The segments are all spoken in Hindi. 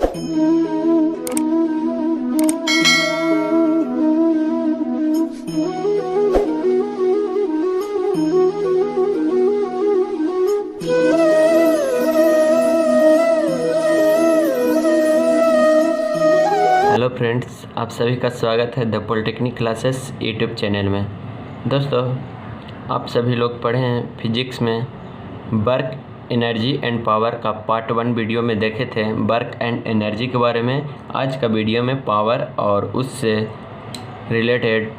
हेलो फ्रेंड्स, आप सभी का स्वागत है the polytechnic classes YouTube channel में। दोस्तों, आप सभी लोग पढ़े हैं फिजिक्स में वर्क, एनर्जी एंड पावर का पार्ट 1 वीडियो में देखे थे वर्क एंड एनर्जी के बारे में। आज का वीडियो में पावर और उससे रिलेटेड,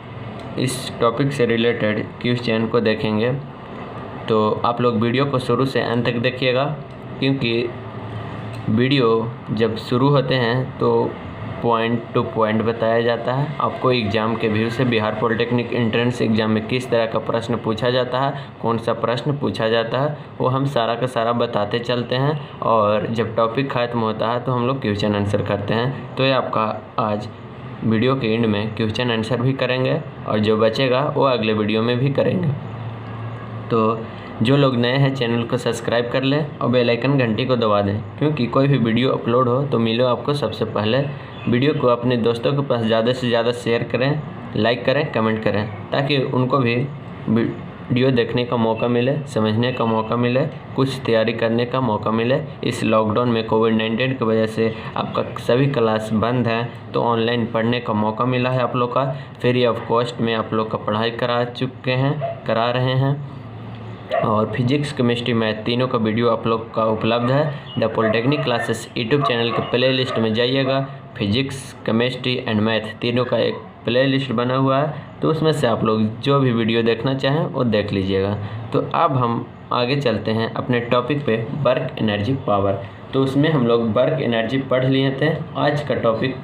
इस टॉपिक से रिलेटेड क्वेश्चन को देखेंगे। तो आप लोग वीडियो को शुरू से अंत तक देखिएगा, क्योंकि वीडियो जब शुरू होते हैं तो पॉइंट टू पॉइंट बताया जाता है। आपको एग्ज़ाम के व्यू से बिहार पॉलिटेक्निक एंट्रेंस एग्ज़ाम में किस तरह का प्रश्न पूछा जाता है, कौन सा प्रश्न पूछा जाता है, वो हम सारा का सारा बताते चलते हैं। और जब टॉपिक ख़त्म होता है तो हम लोग क्वेश्चन आंसर करते हैं। तो ये आपका आज वीडियो के एंड में क्वेश्चन आंसर भी करेंगे, और जो बचेगा वो अगले वीडियो में भी करेंगे। तो जो लोग नए हैं चैनल को सब्सक्राइब कर लें और बेल आइकन घंटी को दबा दें, क्योंकि कोई भी वीडियो अपलोड हो तो मिले आपको सबसे पहले। वीडियो को अपने दोस्तों के पास ज़्यादा से ज़्यादा शेयर करें, लाइक करें, कमेंट करें, ताकि उनको भी वीडियो देखने का मौका मिले, समझने का मौका मिले, कुछ तैयारी करने का मौका मिले। इस लॉकडाउन में कोविड-19 की वजह से आपका सभी क्लास बंद है, तो ऑनलाइन पढ़ने का मौका मिला है आप लोग का। फ्री ऑफ कॉस्ट में आप लोग का पढ़ाई करा रहे हैं। और फिजिक्स, केमिस्ट्री, मैथ तीनों का वीडियो आप लोग का उपलब्ध है the polytechnic classes YouTube channel के प्ले लिस्ट में जाइएगा। फिजिक्स, केमिस्ट्री एंड मैथ तीनों का एक प्ले लिस्ट बना हुआ है, तो उसमें से आप लोग जो भी वीडियो देखना चाहें वो देख लीजिएगा। तो अब हम आगे चलते हैं अपने टॉपिक पे, वर्क, एनर्जी, पावर। तो उसमें हम लोग वर्क, एनर्जी पढ़ लिए थे। आज का टॉपिक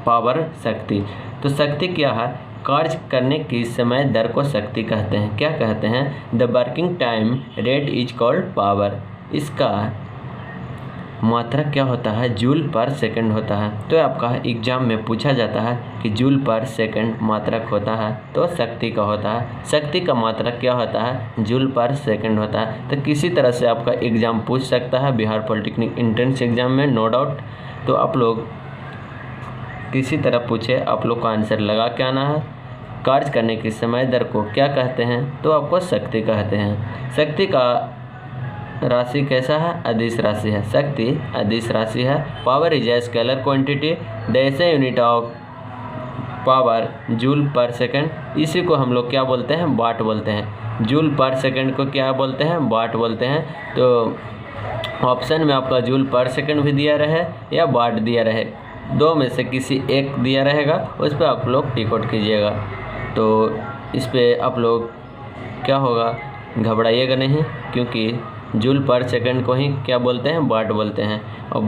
पावर, शक्ति। तो शक्ति क्या है? कार्य करने की समय दर को शक्ति कहते हैं। क्या कहते हैं? The working time rate is called power. इसका मात्रक क्या होता है? जूल पर सेकंड होता है। तो आपका एग्जाम में पूछा जाता है कि जूल पर सेकंड मात्रक होता है तो शक्ति का होता है। शक्ति का मात्रक क्या होता है? जूल पर सेकंड होता है। तो किसी तरह से आपका एग्ज़ाम पूछ सकता है बिहार पॉलिटेक्निक एंट्रेंस एग्ज़ाम में, नो डाउट। तो आप लोग किसी तरह पूछे, आप लोग का आंसर लगा के आना है। कार्य करने की समय दर को क्या कहते हैं? तो आपको शक्ति कहते हैं। शक्ति का राशि कैसा है? अदिश राशि है। शक्ति अदिश राशि है। Power is a scalar quantity, the SI unit of power joule पर सेकंड। इसी को हम लोग क्या बोलते हैं? वाट बोलते हैं। जूल पर सेकंड को क्या बोलते हैं? वाट बोलते हैं। तो ऑप्शन में आपका जूल पर सेकंड भी दिया रहे या वाट दिया रहे, दो में से किसी एक दिया रहेगा, उस पर आप लोग टिक आउट कीजिएगा। तो इस पे आप लोग क्या होगा, घबराइएगा नहीं, क्योंकि जूल पर सेकंड को ही क्या बोलते हैं? वाट बोलते हैं। और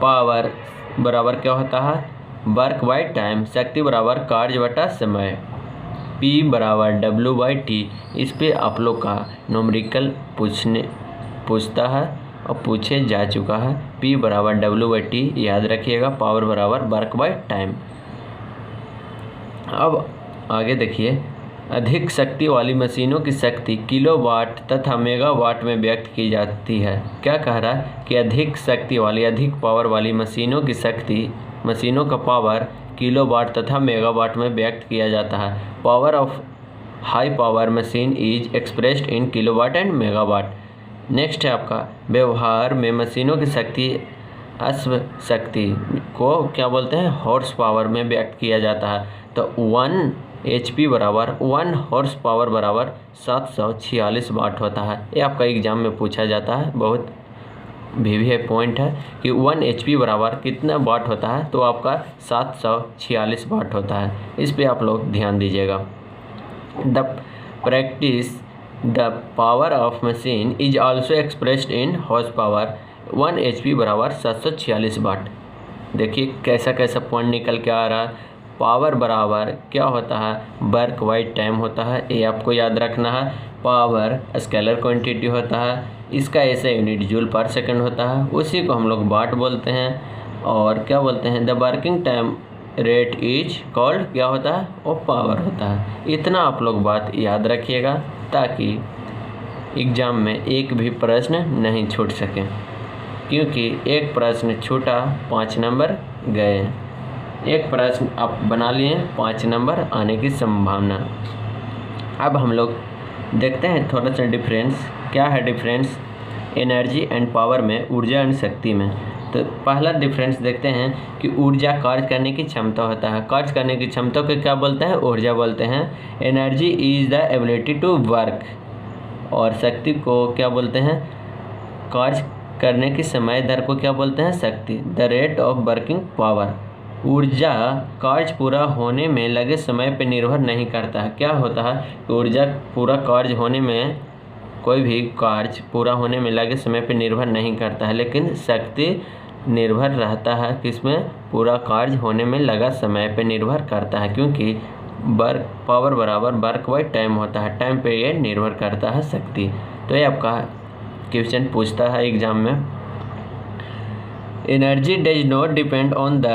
पावर बराबर क्या होता है? Work by time. शक्ति बराबर कार्य बटा समय। P बराबर W/T। इस पे आप लोग का न्यूमेरिकल पूछता है और पूछे जा चुका है। P बराबर W/T याद रखिएगा। पावर बराबर वर्क बाय टाइम। अब आगे देखिए, अधिक शक्ति वाली मशीनों की शक्ति किलोवाट तथा मेगावाट में व्यक्त की जाती है। क्या कह रहा है कि अधिक शक्ति वाली, अधिक पावर वाली मशीनों की शक्ति, मशीनों का पावर किलोवाट तथा मेगावाट में व्यक्त किया जाता है। Power of high power machine is expressed in kilowatt and megawatt. Next है आपका, व्यवहार में मशीनों की शक्ति, अश्व शक्ति को क्या बोलते हैं? हॉर्स पावर में व्यक्त किया जाता है। तो 1 HP बराबर 1 हॉर्स पावर बराबर 746 वाट होता है। ये आपका एग्जाम में पूछा जाता है, बहुत भी पॉइंट है कि 1 HP बराबर कितना वाट होता है? तो आपका 746 वाट होता है। इस पे आप लोग ध्यान दीजिएगा। The practice the power of machine is also expressed in horse power. 1 HP बराबर 746 वाट। देखिए कैसा कैसा पॉइंट निकल के आ रहा है। पावर बराबर क्या होता है? वर्क बाय टाइम होता है, ये आपको याद रखना है। पावर स्केलर क्वांटिटी होता है, इसका ऐसा यूनिट जूल पर सेकंड होता है, उसी को हम लोग वाट बोलते हैं। और क्या बोलते हैं? The working time rate is called क्या होता है? वो पावर होता है। इतना आप लोग बात याद रखिएगा, ताकि एग्ज़ाम में एक भी प्रश्न नहीं छूट सके। क्योंकि एक प्रश्न छूटा 5 नंबर गए। एक प्रश्न आप बना लिए 5 नंबर आने की संभावना। अब हम लोग देखते हैं थोड़ा सा डिफरेंस। क्या है डिफरेंस एनर्जी एंड पावर में, ऊर्जा एंड शक्ति में। तो पहला डिफरेंस देखते हैं कि ऊर्जा कार्य करने की क्षमता होता है। कार्य करने की क्षमता को क्या बोलते हैं? ऊर्जा बोलते हैं। Energy is the ability to work. और शक्ति को क्या बोलते हैं? कार्य करने की समय दर को क्या बोलते हैं? शक्ति, the rate of working power. ऊर्जा कार्य पूरा होने में लगे समय पर निर्भर नहीं करता है। क्या होता है? ऊर्जा पूरा कार्य होने में, कोई भी कार्य पूरा होने में लगे समय पर निर्भर नहीं करता है, लेकिन शक्ति निर्भर रहता है किसमें? पूरा कार्य होने में लगा समय पर निर्भर करता है, क्योंकि वर्क पावर बराबर वर्क बाय टाइम होता है। टाइम पे ये निर्भर करता है शक्ति। तो ये आपका क्वेश्चन पूछता है एग्जाम में। Energy does not depend on the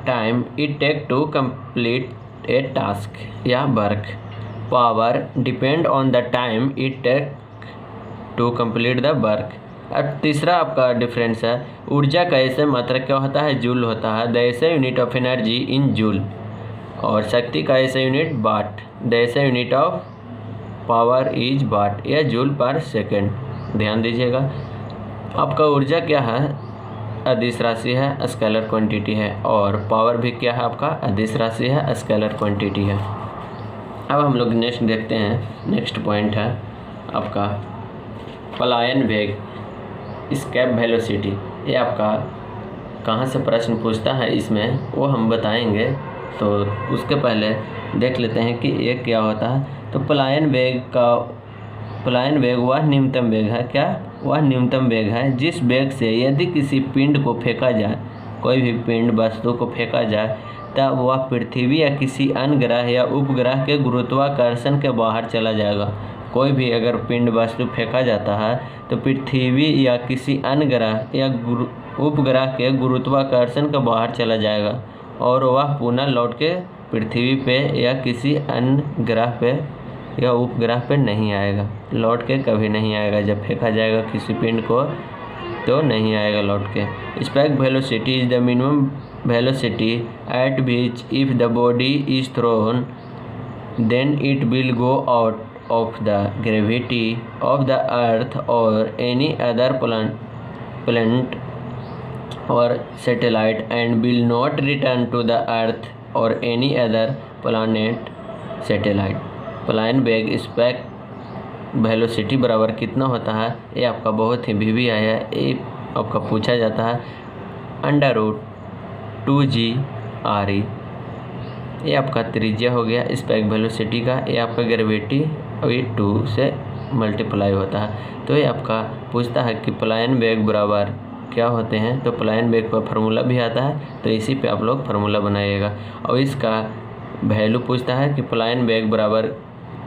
time it take to complete a task या work. Power depend on the time it take to complete the work. अब तीसरा आपका डिफरेंस है, ऊर्जा का ऐसे मात्रा क्या होता है? जूल होता है, द ऐसे unit of energy in joule. और शक्ति का ऐसे यूनिट वाट, द ऐसे unit of power is what या जूल पर सेकेंड। ध्यान दीजिएगा। आपका ऊर्जा क्या है? अदिश राशि है, स्केलर क्वांटिटी है। और पावर भी क्या है? आपका अदिश राशि है, स्केलर क्वांटिटी है। अब हम लोग नेक्स्ट देखते हैं। नेक्स्ट पॉइंट है आपका पलायन वेग, एस्केप वेलोसिटी। ये आपका कहाँ से प्रश्न पूछता है इसमें वो हम बताएंगे। तो उसके पहले देख लेते हैं कि ये क्या होता है। तो पलायन वेग वह न्यूनतम वेग है। क्या? वह न्यूनतम वेग है जिस वेग से यदि किसी पिंड को फेंका जाए, कोई भी पिंड वस्तु को फेंका जाए, तब वह पृथ्वी या किसी अन्य ग्रह या उपग्रह के गुरुत्वाकर्षण के बाहर चला जाएगा। कोई भी अगर पिंड वस्तु फेंका जाता है तो पृथ्वी या किसी अन्य ग्रह या उपग्रह के गुरुत्वाकर्षण के बाहर चला जाएगा और वह पुनः लौट के पृथ्वी पे या किसी अन्य ग्रह पे या उपग्रह पे नहीं आएगा। लौट के कभी नहीं आएगा। जब फेंका जाएगा किसी पिंड को तो नहीं आएगा लौट के। स्पेक velocity is the minimum velocity at which if the body is thrown then it will go out of the gravity of the earth or any other planet or satellite and will not return to the earth or any other planet satellite। पलायन वेग स्पेक वेलोसिटी बराबर कितना होता है? ये आपका बहुत ही भी आया है। ये आपका पूछा जाता है √2g/e। ये आपका त्रिज्या हो गया स्पेक वेलोसिटी का। ये आपका ग्रेविटी अभी 2 से मल्टीप्लाई होता है। तो ये आपका पूछता है कि पलायन वेग बराबर क्या होते हैं। तो पलायन वेग पर फार्मूला भी आता है, तो इसी पे आप लोग फार्मूला बनाइएगा। और इसका वैल्यू पूछता है कि पलायन वेग बराबर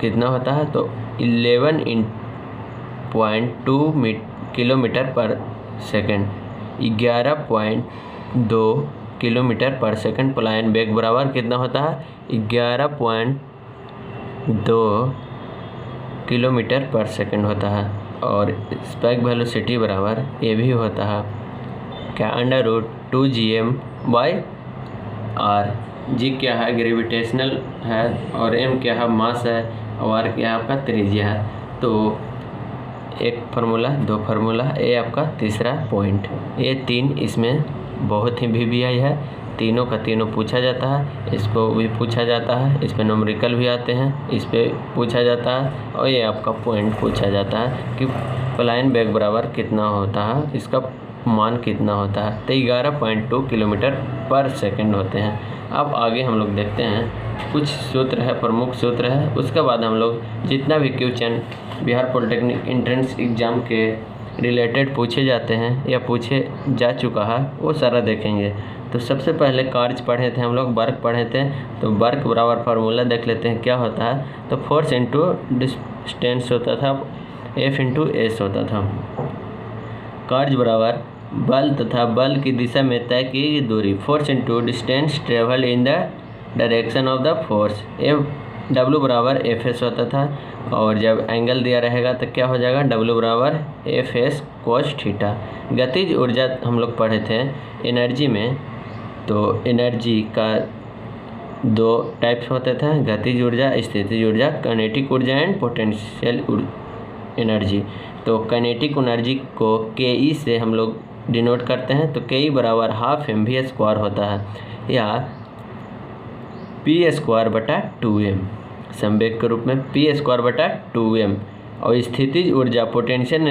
कितना होता है। तो 11.2 किलोमीटर पर सेकेंड, 11.2 किलोमीटर पर सेकंड पलायन वेग बराबर कितना होता है? 11.2 किलोमीटर पर सेकंड होता है। और स्पेक वेलोसिटी बराबर ये भी होता है क्या? √2gm/r। जी क्या है? ग्रेविटेशनल है, और m क्या है? मास है, और r क्या है? आपका त्रिज्या है। तो एक फार्मूला, 2 फार्मूला। ये आपका तीसरा पॉइंट। ये 3 इसमें बहुत ही VBI है। तीनों का तीनों पूछा जाता है। इसको भी पूछा जाता है, इस पर न्यूमेरिकल भी आते हैं, इस पर पूछा जाता है, और ये आपका पॉइंट पूछा जाता है कि पलायन वेग बराबर कितना होता है, इसका मान कितना होता है। तो 11.2 किलोमीटर पर सेकंड होते हैं। अब आगे हम लोग देखते हैं कुछ सूत्र है, प्रमुख सूत्र है। उसके बाद हम लोग जितना भी question Bihar polytechnic entrance exam के रिलेटेड पूछे जाते हैं या पूछे जा चुका है वो सारा देखेंगे। तो सबसे पहले कार्य पढ़े थे हम लोग, वर्क पढ़े थे। तो वर्क बराबर फार्मूला देख लेते हैं क्या होता है। तो फोर्स इंटू डिस्टेंस होता था, F इंटू एस होता था। कार्य बराबर बल तथा बल की दिशा में तय की गई दूरी, force into distance travel in the direction of the force. W बराबर एफ एस होता था, और जब एंगल दिया रहेगा तो क्या हो जाएगा, W बराबर एफ एस कोस थीटा। गतिज ऊर्जा हम लोग पढ़े थे एनर्जी में, तो एनर्जी का दो टाइप्स होते थे, गतिज ऊर्जा, स्थितिज ऊर्जा, काइनेटिक ऊर्जा एंड पोटेंशियल एनर्जी। तो काइनेटिक एनर्जी को के से हम लोग डिनोट करते हैं, तो के बराबर हाफ mv² होता है, या p²/2m, संवेग के रूप में p²/2m। और स्थितिज ऊर्जा पोटेंशियल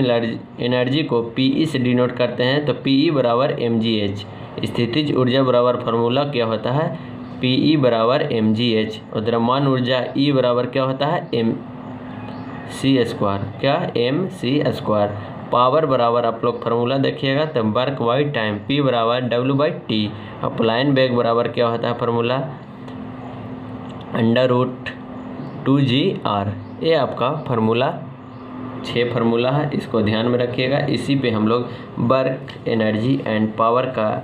एनर्जी को pe से डिनोट करते हैं, तो pe बराबर mgh। स्थितिज ऊर्जा बराबर फार्मूला क्या होता है, pe बराबर mgh। और द्रव्यमान ऊर्जा E बराबर क्या होता है, mc², क्या mc²। पावर बराबर आप लोग फार्मूला देखिएगा तो वर्क बाई टाइम, P बराबर W/T। और पलायन वेग बराबर क्या होता है फार्मूला, √2gr। ये आपका फार्मूला 6 फार्मूला है, इसको ध्यान में रखिएगा। इसी पे हम लोग वर्क, एनर्जी एंड पावर का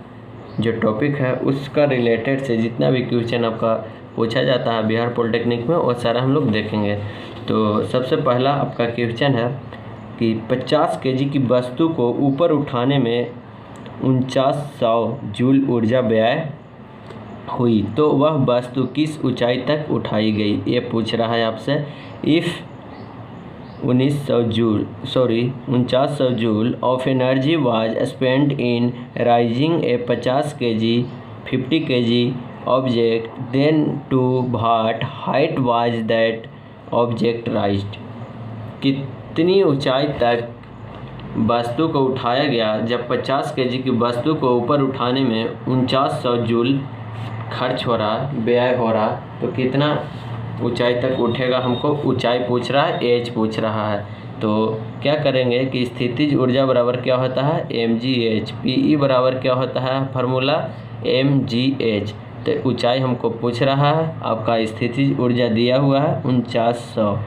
जो टॉपिक है उसका रिलेटेड से जितना भी क्वेश्चन आपका पूछा जाता है बिहार पॉलिटेक्निक में, वो सारा हम लोग देखेंगे। तो सबसे पहला आपका क्वेश्चन है कि 50 केजी की वस्तु को ऊपर उठाने में 4900 जूल ऊर्जा व्यय हुई, तो वह वस्तु किस ऊंचाई तक उठाई गई, ये पूछ रहा है आपसे। If 4900 joule of energy was spend in rising a 50 KG 50 KG object, then to what height was that object raised. कितनी ऊंचाई तक वस्तु को उठाया गया जब 50 केजी की वस्तु को ऊपर उठाने में 4900 जूल खर्च हो रहा, व्यय हो रहा, तो कितना ऊंचाई तक उठेगा, हमको ऊंचाई पूछ रहा है, एज पूछ रहा है। तो क्या करेंगे कि स्थितिज ऊर्जा बराबर क्या होता है, mgh। pe बराबर क्या होता है फार्मूला, mgh। तो ऊंचाई हमको पूछ रहा है, आपका स्थितिज ऊर्जा दिया हुआ है 4900,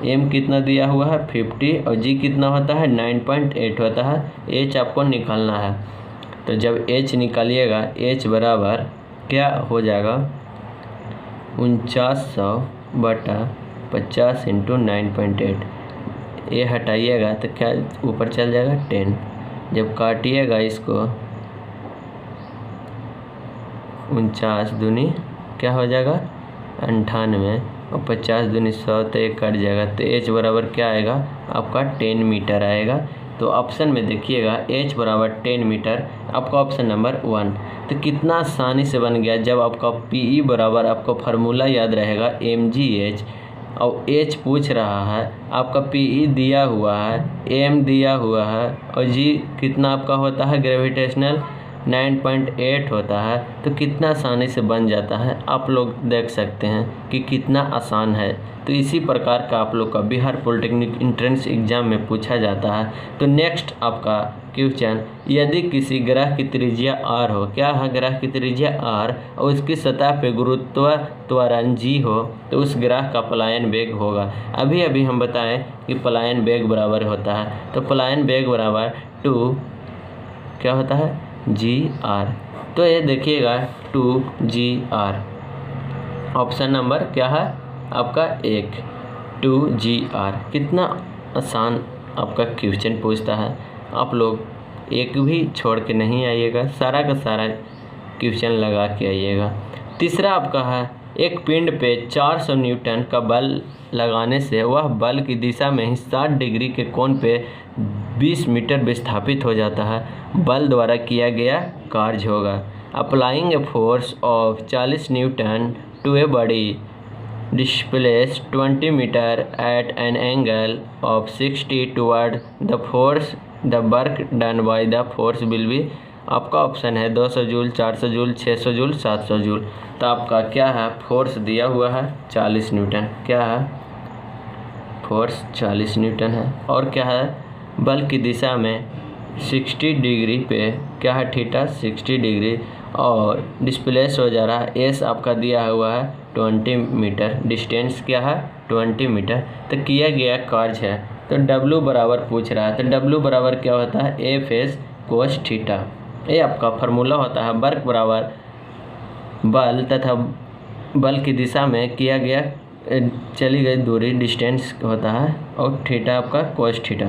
m कितना दिया हुआ है 50, और g कितना होता है 9.8 होता है। h आपको निकालना है, तो जब h निकालिएगा, h बराबर क्या हो जाएगा, 4900/50 × 9.8। ये हटाइएगा तो क्या ऊपर चल जाएगा 10। जब काटिएगा इसको 49 दूनी क्या हो जाएगा 98, और 50 दूनी 100, तो ये कट जाएगा। तो h बराबर क्या आएगा आपका 10 मीटर आएगा। तो ऑप्शन में देखिएगा h बराबर 10 मीटर, आपका ऑप्शन नंबर 1। तो कितना आसानी से बन गया, जब आपका pe बराबर आपको फार्मूला याद रहेगा mgh, और h पूछ रहा है, आपका pe दिया हुआ है, m दिया हुआ है, और g कितना आपका होता है ग्रेविटेशनल 9.8 होता है, तो कितना आसानी से बन जाता है। आप लोग देख सकते हैं कि कितना आसान है। तो इसी प्रकार का आप लोग का बिहार पॉलिटेक्निक एंट्रेंस एग्जाम में पूछा जाता है। तो नेक्स्ट आपका क्वेश्चन, यदि किसी ग्रह की त्रिज्या r हो, क्या है ग्रह की त्रिज्या r, और उसकी सतह पे गुरुत्व त्वरण g हो, तो उस ग्रह का पलायन वेग होगा। अभी हम बताएं कि पलायन वेग बराबर होता है, तो पलायन वेग बराबर 2 क्या होता है gr। तो ये देखिएगा 2gr, ऑप्शन नंबर क्या है आपका 1, 2gr। कितना आसान आपका क्वेश्चन पूछता है। आप लोग एक भी छोड़ के नहीं आइएगा, सारा का सारा क्वेश्चन लगा के आइएगा। तीसरा आपका है, एक पिंड पे 400 न्यूटन का बल लगाने से वह बल की दिशा में ही 60 डिग्री के कोण पे 20 मीटर विस्थापित हो जाता है। बल द्वारा किया गया कार्य होगा। Applying a force of 40 newton to a body displaced 20 meter at an angle of 60 toward the force, the work done by the force will be, आपका ऑप्शन है 200 जूल, 400 जूल, 600 जूल, 700 जूल। तो आपका क्या है, फोर्स दिया हुआ है 40 न्यूटन, क्या है फोर्स 40 न्यूटन है, और क्या है बल की दिशा में 60 डिग्री पे क्या है थीटा 60 डिग्री, और डिस्प्लेस हो जा रहा है, एस आपका दिया हुआ है 20 मीटर, डिस्टेंस क्या है 20 मीटर। तो किया गया कार्य है, तो W बराबर पूछ रहा है, तो W बराबर क्या होता है एफ एस कोस थीटा। ये आपका फार्मूला होता है वर्क बराबर बल तथा बल की दिशा में किया गया चली गई दूरी डिस्टेंस होता है और थीटा आपका cos थीटा।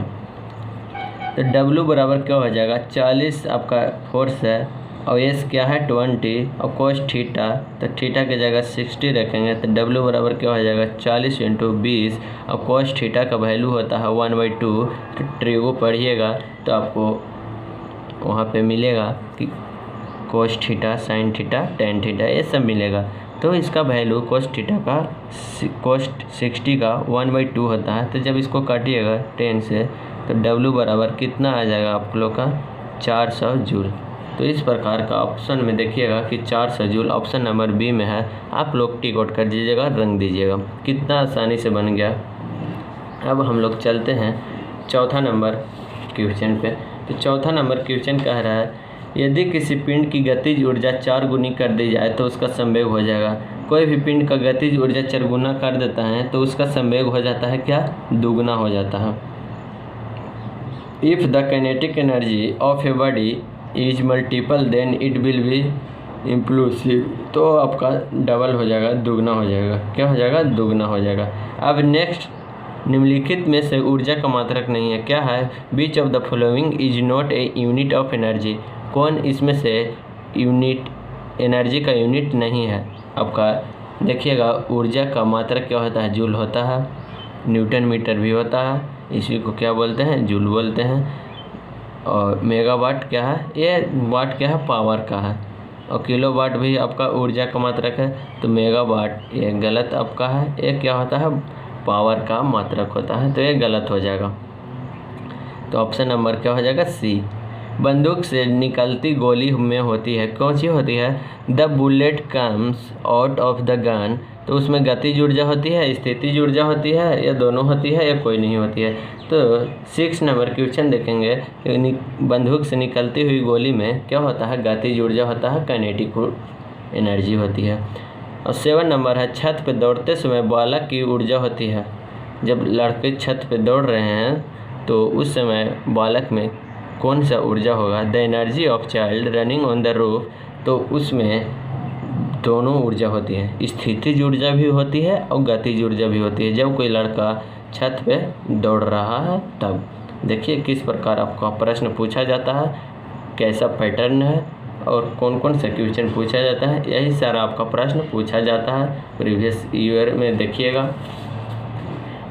तो W बराबर क्या हो जाएगा 40 आपका फोर्स है और S क्या है 20 और cos थीटा, तो थीटा की जगह 60 रखेंगे तो W बराबर क्या हो जाएगा 40 × 20 और cos थीटा का वैल्यू होता है 1/2। तो ट्रिगो पढ़िएगा तो आपको वहाँ पे मिलेगा कि cos theta sin theta tan theta ये सब मिलेगा। तो इसका वैल्यू cos थीटा का cos 60 का 1/2 होता है। तो जब इसको काटिएगा 10 से तो W बराबर कितना आ जाएगा आप लोग का 400 जूल। तो इस प्रकार का ऑप्शन में देखिएगा कि 400 जूल ऑप्शन नंबर बी में है। आप लोग टिक आउट कर दीजिएगा, रंग दीजिएगा। कितना आसानी से बन गया। अब हम लोग चलते हैं चौथा नंबर क्वेश्चन पे। तो चौथा नंबर क्वेश्चन कह रहा है यदि किसी पिंड की गतिज ऊर्जा 4 गुनी कर दी जाए तो उसका संवेग हो जाएगा। कोई भी पिंड का गतिज ऊर्जा 4 गुना कर देता है तो उसका संवेग हो जाता है क्या, दुगना हो जाता है। If the kinetic energy of a body is multiple then it will be implosive. तो आपका डबल हो जाएगा, दुगना हो जाएगा। क्या हो जाएगा, दुगना हो जाएगा। अब नेक्स्ट, निम्नलिखित में से ऊर्जा का मात्रक नहीं है। क्या है, which of the following is not a unit of energy. कौन इसमें से यूनिट एनर्जी का यूनिट नहीं है। आपका देखिएगा ऊर्जा का मात्रक क्या होता है, जूल होता है, न्यूटन मीटर भी होता है, इसी को क्या बोलते हैं, जूल बोलते हैं। और मेगावाट क्या है, ये वाट क्या है, पावर का है। और किलोवाट भी आपका ऊर्जा का मात्रक है। तो मेगावाट ये गलत आपका है, ये क्या होता है, पावर का मात्रक होता है। तो ये गलत हो जाएगा। तो ऑप्शन नंबर क्या हो जाएगा, सी। बंदूक से निकलती गोली में होती है, कौन सी होती है, the bullet comes out of the gun. तो उसमें गतिज ऊर्जा होती है, स्थितिज ऊर्जा होती है, या दोनों होती है या कोई नहीं होती है। तो 6 नंबर क्वेश्चन देखेंगे, बंदूक से निकलती हुई गोली में क्या होता है, गतिज ऊर्जा होता है, काइनेटिक एनर्जी होती है। और 7 नंबर है, छत पे दौड़ते समय बालक की ऊर्जा होती है। जब लड़के छत पे दौड़ रहे हैं तो उस समय बालक में कौन सा ऊर्जा होगा, the energy of child running on the roof. तो उसमें दोनों ऊर्जा होती है, स्थितिज ऊर्जा भी होती है और गतिज ऊर्जा भी होती है। जब कोई लड़का छत पे दौड़ रहा है तब देखिए किस प्रकार आपका प्रश्न पूछा जाता है, कैसा पैटर्न है और कौन कौन सा क्वेश्चन पूछा जाता है। यही सारा आपका प्रश्न पूछा जाता है प्रीवियस ईयर में, देखिएगा।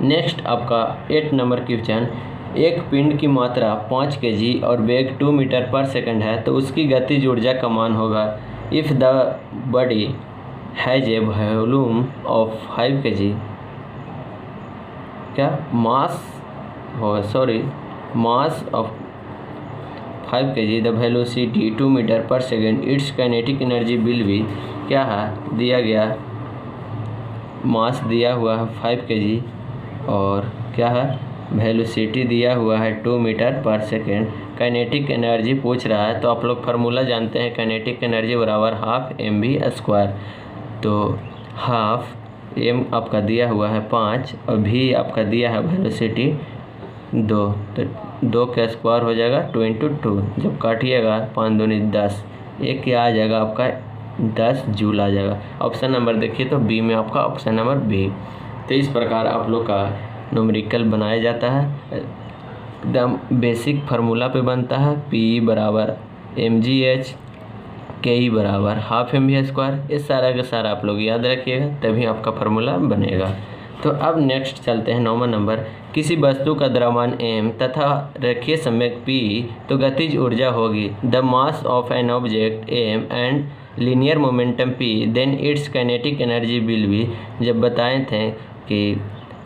नेक्स्ट आपका 8 नंबर क्वेश्चन, एक पिंड की मात्रा 5 kg और वेग 2 मीटर पर सेकंड है तो उसकी गतिज ऊर्जा का मान होगा। If the body has a volume of 5 kg, क्या mass of 5 kg, the velocity 2 metre पर second, its kinetic energy will be. क्या है, दिया गया मास दिया हुआ है 5 kg और क्या है, वेलोसिटी दिया हुआ है 2 मीटर पर सेकेंड। काइनेटिक एनर्जी पूछ रहा है तो आप लोग फार्मूला जानते हैं, काइनेटिक एनर्जी बराबर ½ mv²। तो ½ m आपका दिया हुआ है 5 और v आपका दिया है वेलोसिटी 2, तो 2 का स्क्वायर हो जाएगा 2 × 2। जब काटिएगा 5 दूनी 10, एक क्या आ जाएगा आपका 10 जूल आ जाएगा। ऑप्शन नंबर देखिए तो बी में आपका ऑप्शन नंबर बी। तो इस प्रकार आप लोग का न्यूमेरिकल बनाया जाता है, एकदम बेसिक फार्मूला पे बनता है। P बराबर mgh, K बराबर ½ mv²। ये सारा का सारा आप लोग याद रखिएगा, तभी आपका फार्मूला बनेगा। तो अब नेक्स्ट चलते हैं 9वां नंबर, किसी वस्तु का द्रव्यमान m तथा रेखीय संवेग p तो गतिज ऊर्जा होगी the mass of an object m and linear momentum p, then its kinetic energy will be. जब बताए थे कि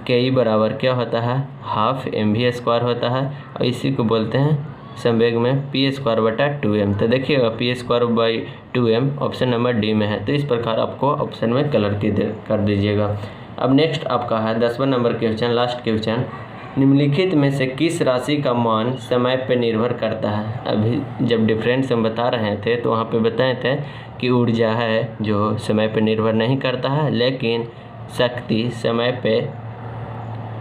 K बराबर क्या होता है, ½ mv² होता है और इसी को बोलते हैं संवेग में p²/2m। तो देखिएगा p²/2m ऑप्शन नंबर डी में है। तो इस प्रकार आपको ऑप्शन में कलर कर दीजिएगा। अब नेक्स्ट आपका है 10वां नंबर क्वेश्चन, लास्ट क्वेश्चन, निम्नलिखित में से किस राशि का मान समय पर निर्भर करता है। अभी जब डिफरेंस हम बता रहे थे तो वहाँ पे बताए थे कि ऊर्जा है जो समय पर निर्भर नहीं करता है, लेकिन शक्ति समय पे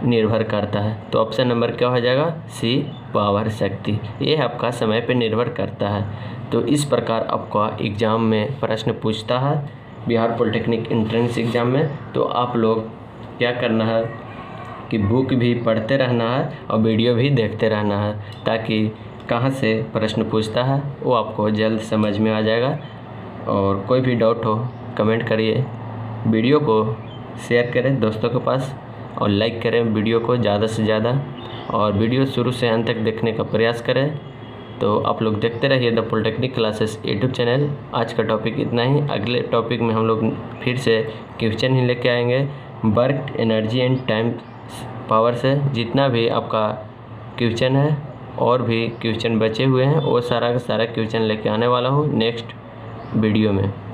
निर्भर करता है। तो ऑप्शन नंबर क्या हो जाएगा, सी, पावर, शक्ति। ये आपका समय पे निर्भर करता है। तो इस प्रकार आपका एग्ज़ाम में प्रश्न पूछता है बिहार पॉलिटेक्निक एंट्रेंस एग्ज़ाम में। तो आप लोग क्या करना है कि बुक भी पढ़ते रहना है और वीडियो भी देखते रहना है, ताकि कहाँ से प्रश्न पूछता है वो आपको जल्द समझ में आ जाएगा। और कोई भी डाउट हो कमेंट करिए, वीडियो को शेयर करें दोस्तों के पास और लाइक करें वीडियो को ज़्यादा से ज़्यादा, और वीडियो शुरू से अंत तक देखने का प्रयास करें। तो आप लोग देखते रहिए the polytechnic classes YouTube channel. आज का टॉपिक इतना ही, अगले टॉपिक में हम लोग फिर से क्वेश्चन ही लेके आएंगे work, energy and time power से। जितना भी आपका क्वेश्चन है और भी क्वेश्चन बचे हुए हैं वो सारा का सारा क्वेश्चन लेके आने वाला हूँ नेक्स्ट वीडियो में।